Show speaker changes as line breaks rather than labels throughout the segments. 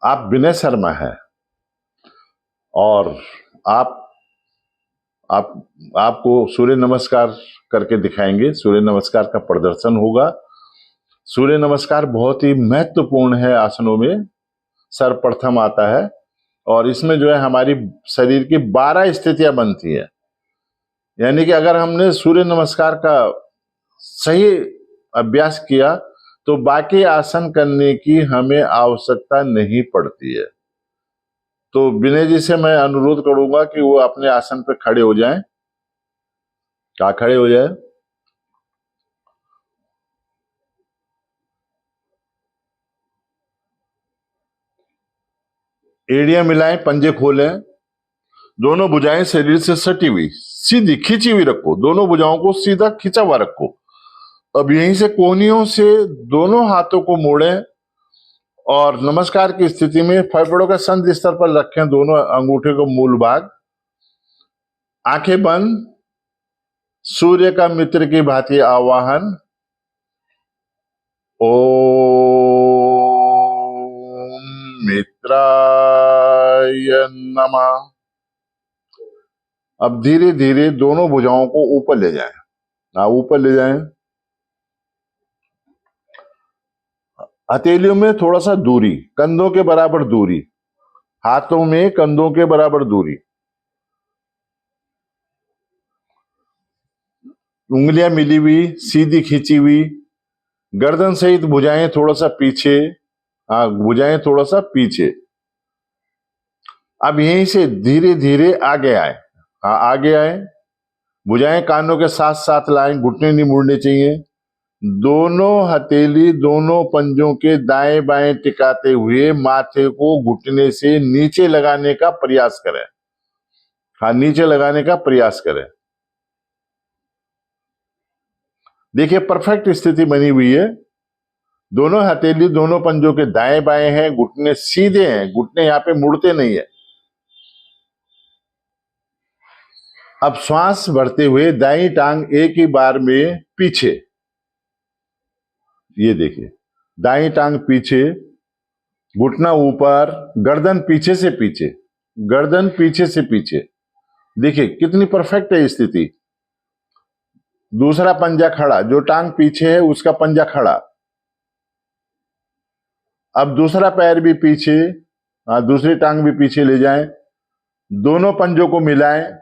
आप विनय शर्मा हैं और आप आप आपको सूर्य नमस्कार करके दिखाएंगे। सूर्य नमस्कार का प्रदर्शन होगा। सूर्य नमस्कार बहुत ही महत्वपूर्ण है आसनों में, सर्वप्रथम आता है और इसमें जो है हमारी शरीर की 12 स्थितियां बनती है। यानी कि अगर हमने सूर्य नमस्कार का सही अभ्यास किया तो बाकी आसन करने की हमें आवश्यकता नहीं पड़ती है। तो विनय जी से मैं अनुरोध करूंगा कि वो अपने आसन पे खड़े हो जाएं। क्या खड़े हो जाए। एड़ियां मिलाएं, पंजे खोलें, दोनों भुजाएं शरीर से सटी हुई सीधी खींची हुई रखो, दोनों भुजाओं को सीधा खींचा हुआ रखो। अब यहीं से कोहनियों से दोनों हाथों को मोड़ें और नमस्कार की स्थिति में फेफड़ों के संध स्तर पर रखें दोनों अंगूठे को मूल भाग, आंखें बंद, सूर्य का मित्र की भांति आवाहन। ओम मित्राय नमः। अब धीरे धीरे दोनों भुजाओं को ऊपर ले जाएं। ऊपर ले जाएं। हथेलियों में थोड़ा सा दूरी, कंधों के बराबर दूरी, हाथों में कंधों के बराबर दूरी, उंगलियां मिली हुई, सीधी खींची हुई, गर्दन सहित भुजाएं थोड़ा सा पीछे। भुजाएं थोड़ा सा पीछे। अब यहीं से धीरे धीरे आगे आए। आगे आए, भुजाएं कानों के साथ साथ लाएं, घुटने नहीं मुड़ने चाहिए। दोनों हथेली दोनों पंजों के दाएं बाएं टिकाते हुए माथे को घुटने से नीचे लगाने का प्रयास करें। नीचे लगाने का प्रयास करें। देखिए परफेक्ट स्थिति बनी हुई है। दोनों हथेली दोनों पंजों के दाएं बाएं हैं, घुटने सीधे हैं, घुटने यहां पे मुड़ते नहीं है। अब श्वास भरते हुए दाईं टांग एक ही बार में पीछे। ये देखिए, दाईं टांग पीछे, घुटना ऊपर, गर्दन पीछे से पीछे, गर्दन पीछे से पीछे। देखिए कितनी परफेक्ट है स्थिति। दूसरा पंजा खड़ा, जो टांग पीछे है उसका पंजा खड़ा। अब दूसरा पैर भी पीछे, दूसरी टांग भी पीछे ले जाएं, दोनों पंजों को मिलाएं,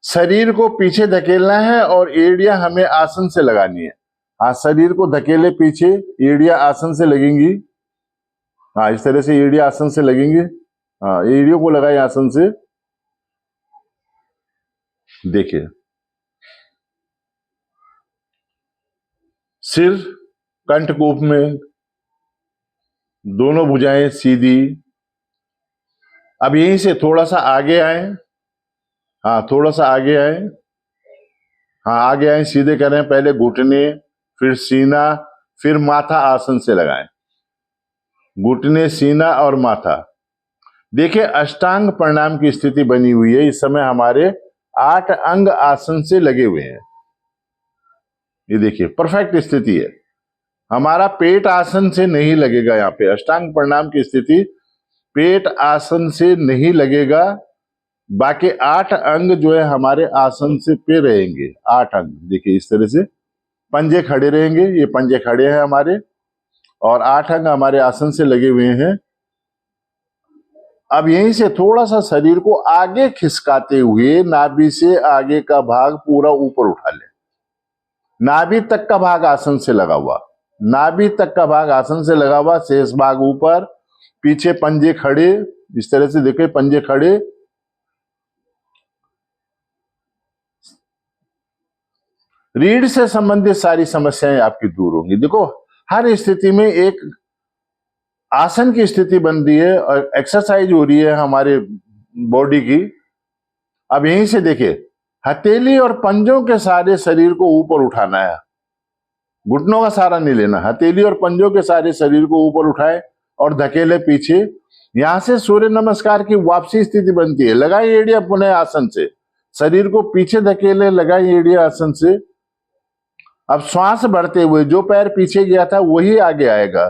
शरीर को पीछे धकेलना है और एड़ियां हमें आसन से लगानी है। शरीर को धकेले पीछे, एड़ियां आसन से लगेंगी। इस तरह से एड़ियां आसन से लगेंगी। एड़ियों को लगाए आसन से। देखिए सिर कंठकूप में, दोनों भुजाएं सीधी। अब यहीं से थोड़ा सा आगे आए। थोड़ा सा आगे आए। आगे आए, सीधे करें। पहले घुटने, फिर सीना, फिर माथा आसन से लगाएं। घुटने, सीना और माथा। देखिए अष्टांग प्रणाम की स्थिति बनी हुई है। इस समय हमारे 8 अंग आसन से लगे हुए हैं। ये देखिए परफेक्ट स्थिति है। हमारा पेट आसन से नहीं लगेगा। यहाँ पे अष्टांग प्रणाम की स्थिति, पेट आसन से नहीं लगेगा। बाकी 8 अंग जो है हमारे आसन से पे रहेंगे। 8 अंग देखिए इस तरह से पंजे खड़े रहेंगे। ये पंजे खड़े हैं हमारे और 8 अंग हमारे आसन से लगे हुए हैं। अब यहीं से थोड़ा सा शरीर को आगे खिसकाते हुए नाभि से आगे का भाग पूरा ऊपर उठा ले। नाभि तक का भाग आसन से लगा हुआ, नाभि तक का भाग आसन से लगा हुआ, शेष भाग ऊपर। पीछे पंजे खड़े, इस तरह से देखिए पंजे खड़े। रीढ़ से संबंधित सारी समस्याएं आपकी दूर होंगी। देखो हर स्थिति में एक आसन की स्थिति बन रही है और एक्सरसाइज हो रही है हमारे बॉडी की। अब यहीं से देखिए हथेली और पंजों के सारे शरीर को ऊपर उठाना है। घुटनों का सहारा नहीं लेना। हथेली और पंजों के सारे शरीर को ऊपर उठाए और धकेले पीछे। यहां से सूर्य नमस्कार की वापसी स्थिति बनती है। लगाए एड़िया पुनः आसन से, शरीर को पीछे धकेले, लगाए एड़िया आसन से। अब श्वास भरते हुए जो पैर पीछे गया था वही आगे आएगा।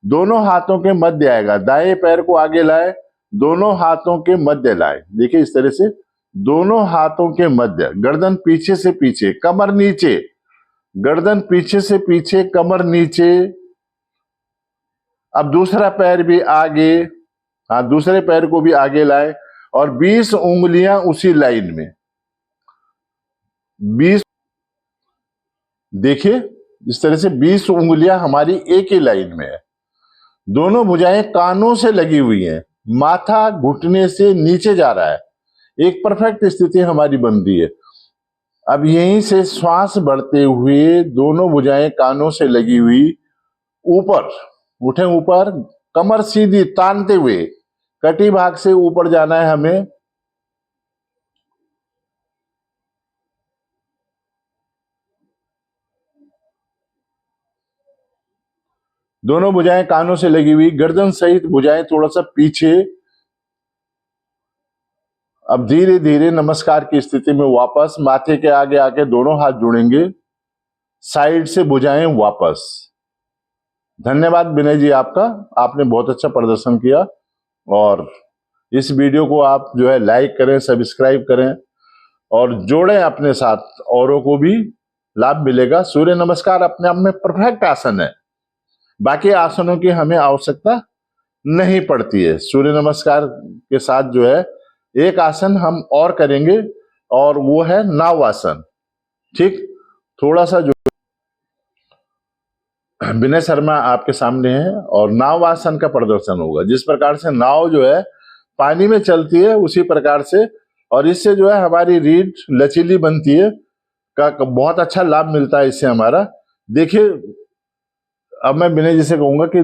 दोनों हाथों के मध्य आएगा, दाएं पैर को आगे लाए, दोनों हाथों के मध्य लाए, देखिए इस तरह से दोनों हाथों के मध्य, गर्दन पीछे से पीछे, कमर नीचे, गर्दन पीछे से पीछे, कमर नीचे। अब दूसरा पैर भी आगे, हाँ दूसरे पैर को भी आगे लाए और 20 उंगलियां उसी लाइन में, 20, देखिए इस तरह से 20 उंगलियां हमारी एक ही लाइन में है। दोनों भुजाएं कानों से लगी हुई हैं, माथा घुटने से नीचे जा रहा है, एक परफेक्ट स्थिति हमारी बन रही है। अब यहीं से श्वास बढ़ते हुए दोनों भुजाएं कानों से लगी हुई, ऊपर उठे, ऊपर, कमर सीधी तानते हुए कटी भाग से ऊपर जाना है हमें। दोनों भुजाएं कानों से लगी हुई, गर्दन सहित भुजाएं थोड़ा सा पीछे। अब धीरे धीरे नमस्कार की स्थिति में वापस, माथे के आगे आके दोनों हाथ जुड़ेंगे, साइड से भुजाएं वापस। धन्यवाद विनय जी आपका, आपने बहुत अच्छा प्रदर्शन किया। और इस वीडियो को आप जो है लाइक करें, सब्सक्राइब करें और जोड़ें अपने साथ, औरों को भी लाभ मिलेगा। सूर्य नमस्कार अपने आप में परफेक्ट आसन है, बाकी आसनों की हमें आवश्यकता नहीं पड़ती है। सूर्य नमस्कार के साथ जो है एक आसन हम और करेंगे और वो है नाव आसन। ठीक, थोड़ा सा जो विनय शर्मा आपके सामने है और नाव आसन का प्रदर्शन होगा। जिस प्रकार से नाव जो है पानी में चलती है उसी प्रकार से, और इससे जो है हमारी रीढ़ लचीली बनती है, का बहुत अच्छा लाभ मिलता है इससे हमारा। देखिए अब मैं विनय जी से कहूंगा कि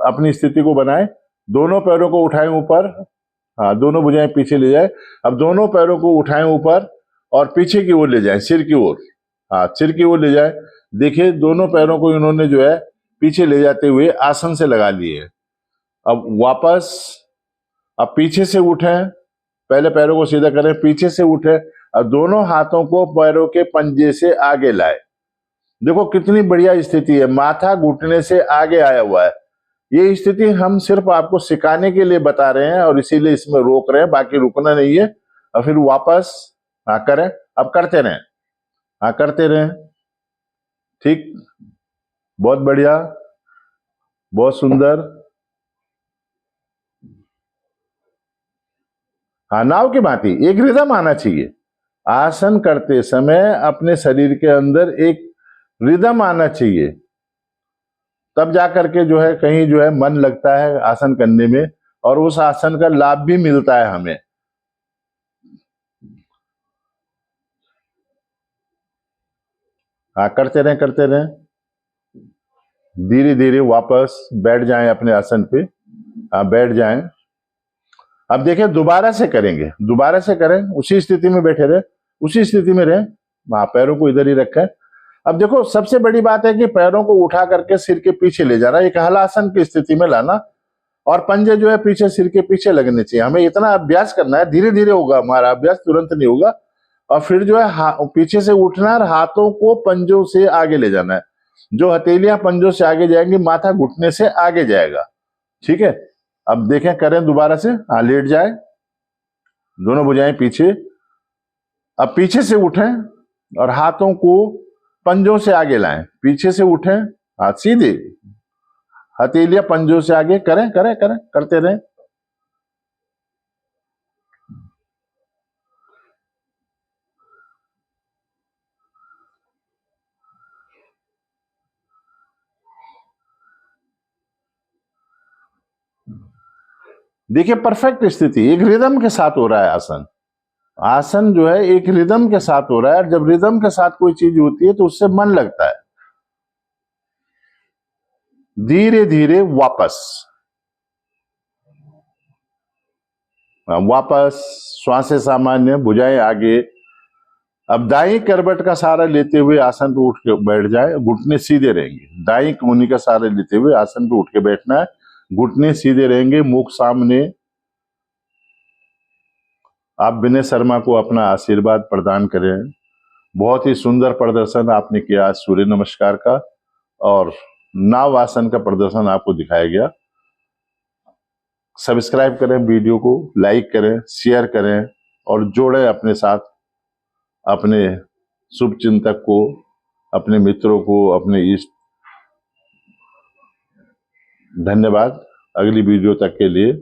अपनी स्थिति को बनाए, दोनों पैरों को उठाएं ऊपर, हाँ दोनों भुजाएं पीछे ले जाए। अब दोनों पैरों को उठाएं ऊपर और पीछे की ओर ले जाएं, सिर की ओर, हाँ सिर की ओर ले जाएं। देखिए दोनों पैरों को इन्होंने जो है पीछे ले जाते हुए आसन से लगा लिए। अब वापस, अब पीछे से उठें, पहले पैरों को सीधा करें, पीछे से उठें और दोनों हाथों को पैरों के पंजे से आगे लाए। देखो कितनी बढ़िया स्थिति है, माथा घुटने से आगे आया हुआ है। ये स्थिति हम सिर्फ आपको सिखाने के लिए बता रहे हैं और इसीलिए इसमें रोक रहे हैं, बाकी रुकना नहीं है। और फिर वापस, हाँ करें, अब करते रहें, हाँ करते रहें। ठीक, बहुत बढ़िया, बहुत सुंदर। हाँ नाव की भांति एक रिदम आना चाहिए। आसन करते समय अपने शरीर के अंदर एक रिदम आना चाहिए, तब जाकर के जो है कहीं जो है मन लगता है आसन करने में और उस आसन का लाभ भी मिलता है हमें। हाँ करते रहें, करते रहें। धीरे धीरे वापस बैठ जाएं अपने आसन पे, हाँ बैठ जाएं। अब देखिए दोबारा से करेंगे, दोबारा से करें, उसी स्थिति में बैठे रहे, उसी स्थिति में रहें, वहां पैरों को इधर ही रखें। अब देखो सबसे बड़ी बात है कि पैरों को उठा करके सिर के पीछे ले जाना, एक हलासन की स्थिति में लाना और पंजे जो है पीछे सिर के पीछे लगने चाहिए। हमें इतना अभ्यास करना है, धीरे धीरे होगा हमारा अभ्यास, तुरंत नहीं होगा। और फिर जो है पीछे से उठना है और हाथों को पंजों से आगे ले जाना है। जो हथेलियां पंजों से आगे जाएंगी, माथा घुटने से आगे जाएगा। ठीक है, अब देखें, करें दोबारा से, हाँ लेट जाए, दोनों भुजाएं पीछे। अब पीछे से उठें और हाथों को पंजों से आगे लाएं, पीछे से उठें, हाथ सीधे, हथेलियां पंजों से आगे, करें करें करें, करते रहें। देखिए परफेक्ट स्थिति, एक रिदम के साथ हो रहा है आसन। आसन जो है एक रिदम के साथ हो रहा है, और जब रिदम के साथ कोई चीज होती है तो उससे मन लगता है। धीरे धीरे वापस, वापस, श्वासें सामान्य, भुजाएं आगे। अब दाई करवट का सहारा लेते हुए आसन पे उठ के बैठ जाए, घुटने सीधे रहेंगे। दाई कोहनी का सहारा लेते हुए आसन पे उठ के बैठना है, घुटने सीधे रहेंगे, मुख सामने। आप विनय शर्मा को अपना आशीर्वाद प्रदान करें। बहुत ही सुंदर प्रदर्शन आपने किया आज सूर्य नमस्कार का, और नाव आसन का प्रदर्शन आपको दिखाया गया। सब्सक्राइब करें, वीडियो को लाइक करें, शेयर करें और जोड़ें अपने साथ अपने शुभ चिंतक को, अपने मित्रों को, अपने इष्ट। धन्यवाद। अगली वीडियो तक के लिए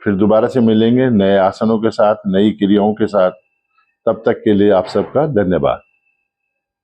फिर दोबारा से मिलेंगे नए आसनों के साथ, नई क्रियाओं के साथ। तब तक के लिए आप सबका धन्यवाद।